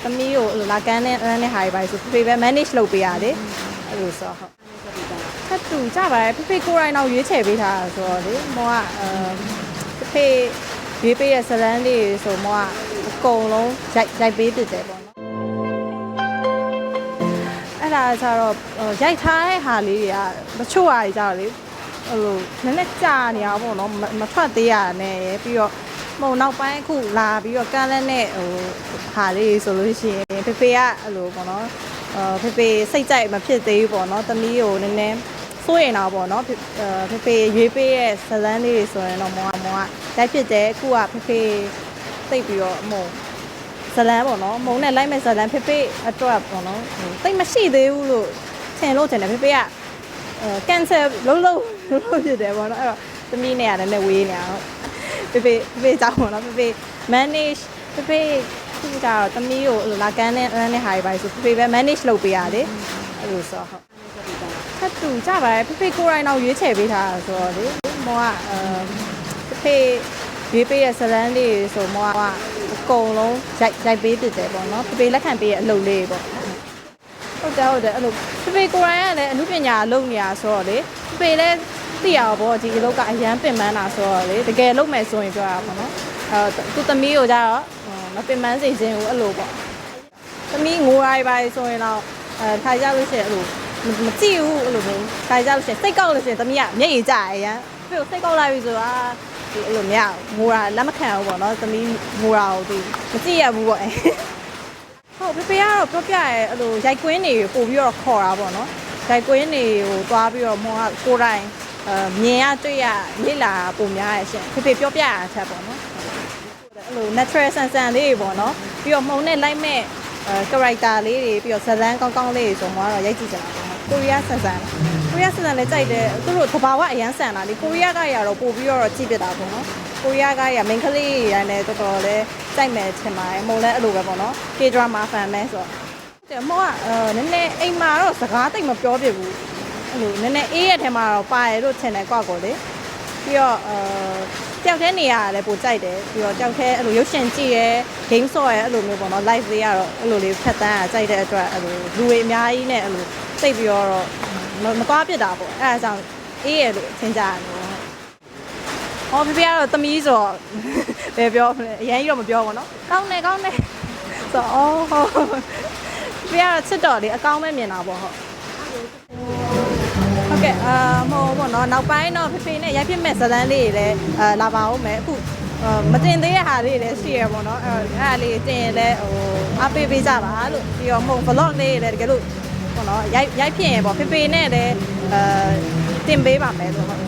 သမီးကိုလာကန်းနဲ့ဟာတွေပါဆိုဖေပဲ manage လုပ်ပေးရတယ်အဲ့လိုဆိုဟုတ်ထပ်တူကြပါတယ်ဖေကိုယ်တိုင်တော့ရွေးချယ်ပေးထားတာဆိုတော့လေမောကဖေရွေးပေးတဲ့ဇလန်းလေးဆိုမောကအကုန်လုံးရိုက်ပေးတည်တယ်ပေါ့နော်အဲ့ဒါကျတော့ရိုက်ထားတဲ့ဟာလေးတွေကမချို့ဟာတွေကြတော့လေအဲ့လိုနည်းနည်းကြာနေအောင်ပေါ့နော်မထွက်သေးရနဲ့ပြီးတော့မုံနောက်ပိုင်းအခုလာပြီးတော့ကန်းလက်နဲ့ဟာလေးဆိုလို့ရှိရင်ဖေကအဲ့လိုပေါ့နော်ဖေစိတ်ကြိုက်မဖြစ်သေးဘူးပေါ့နော်သမီးကိုနည်းနည်းစိုးရင်တော့ပေါ့နော်ဖေရွေးပေးရဲ့ဇလန်းလေးတွေဆိုရင်တော့မောကတိုက်ဖြစ်တယ်အခုကဖေသိပ်ပြီးတော့မုံဇလန်းပေါ့နော်မုံနဲ့လိုက်မဲ့ဇလန်းဖေအတွက်ပေါ့နော်သိပ်မရှိသေးဘူးလို့ထင်လို့ထင်တယ်ဖေကcancel လုံးဖြစ်တယ်ပေါ့နော်အဲ့တော့သမီးနဲ့ရတယ်နဲ့ဝေးနေအောင်ဖေကြောက်ပေါ့နော်ဖေ manage ဖေခုကြတော့သမီးကိုလာကန်းနဲ့ဟာတွေပါဆိုဖေပဲ manage လုပ်ပေးရတယ်အဲ့လိုဆိုဟုတ်ထပ်တူကြပါတယ်ဖေကိုယ်တိုင်တော့ရွေးချယ်ပေးထားတာဆိုတော့လေမောကဖေရွေးပေးတဲ့ဇလန်းလေးဆိုမောကအကုန်လုံးရိုက်ပေးတည်တယ်ပေါ့နော်ဖေလက်ခံပေးရဲ့အလုပ်လေးပေါ့ဟုတ်တယ်အဲ့လိုဖေကိုယ်တိုင်ကလည်းအမှုပညာလုပ်နေတာဆိုတော့လေဖေလည်းသိရပါဘောဒီအလုပ်ကအရန်ပင်ပန်းတာဆိုတော့လေတကယ်လုပ်မယ်ဆိုရင်ပြောရပါတော့နော်သူသမီးကိုကြတော့မပင်ပန်းစေခြင်းကိုအဲ့လိုပေါ့သမီးငိုရိုက်ပါဆိုရင်တော့ထိုင်ကြလို့ရှိရင်အဲ့လိုမကြည့်ဘူးအဲ့လိုမျိုးထိုင်ကြလို့ရှိရင်စိတ်ကောက်လို့ရှိရင်သမီးကမျက်ရည်ကျရရန်ဖေကိုစိတ်ကောက်လိုက်ပြီဆိုတာဒီအဲ့လိုမရငိုတာလက်မခံဘူးပေါ့နော်သမီးငိုတာကိုသူမကြည့်ရဘူးပေါ့ဟုတ်ဖေကတော့ပြောပြရဲအဲ့လိုရိုက်ကွင်းတွေပို့ပြီးတော့ခေါ်တာပေါ့နော်ရိုက်ကွင်းတွေကိုသွားပြီးတော့မောကကိုယ်တိုင်မြင်ရတွေ့ရလေ့လာပုံများရရှင်ဖေပြောပြရတာချက်ပေါ့နော်အဲ့လို natural ဆန်ဆန်လေးတွေပေါ့နော်ပြီးတော့မှုံနဲ့လိုက်မဲ့character လေးတွေပြီးတော့ဇလန်းကောင်းကောင်းလေးတွေဆိုတော့ရိုက်ကြည့်ကြတာပေါ့နော်ကိုရီးယားဆန်ဆန်လည်းကြိုက်တယ်သူတို့သဘာဝအရန်ဆန်တာလေကိုရီးယားကရတော့ပို့ပြီးတော့ကြည့်ပြတာပေါ့နော်ကိုရီးယားကရ main ကလေးရိုင်းနေတော်တော်လေးကြိုက်မယ်ထင်ပါတယ်မှုံလည်းအဲ့လိုပဲပေါ့နော် K drama fan ပဲဆိုတော့တဲ့မောကနည်းနည်းအိမ်မှာတော့စကားတိတ်မပြောပြဘူးအဲ့လိုနည်းနည်းအေးရထဲမှာတော့ပါတယ်လို့ထင်တယ်ကွာကိုလေပြီးတော့တယောက်တည်းနေရတာလည်းပိုကြိုက်တယ်ပြီးတော့တယောက်တည်းအဲ့လိုရုပ်ရှင်ကြည့်ရဲ game ဆော့ရဲအဲ့လိုမျိုးပေါ့နော် live လေးကတော့အဲ့လိုလေးဖက်တန်းကြိုက်တဲ့အတွက်အဲ့လိုလူတွေအများကြီးနဲ့အဲ့လိုသိပြီးတော့မသွားပြစ်တာပေါ့အဲ့ဒါကြောင့်အေးရလို့ထင်ကြတယ်ဟောဖေကတော့သမီးဆိုတော့ဘယ်ပြောမလဲအရင်ကြီးတော့မပြောဘူးနော်ကောင်းတယ်ဆိုတော့ဟုတ်ဖေကတော့ချစ်တော်လေးအကောင်းပဲမြင်တာပေါ့ဟုတ်ဟုတ်ကဲ့မဟုတ်ပေါ့နော်နောက်ပိုင်းတော့ဖေနဲ့ရိုက်ဖြစ်မဲ့ဇလန်းလေးတွေလည်းလာပါဦးမယ်အခုမတင်သေးတဲ့ဟာလေးတွေလည်းရှိရပေါ့နော်အဲ့ဒါလေးတင်ရင်လည်းအားပေးပေးကြပါလို့ပြီးတော့မဟုတ် vlog လေးတွေလည်းတကယ်လို့ပေါ့နော်ရိုက်ဖြစ်ရင်ပေါ့ဖေနဲ့လည်းတင်ပေးပါမယ်လို့ဟုတ်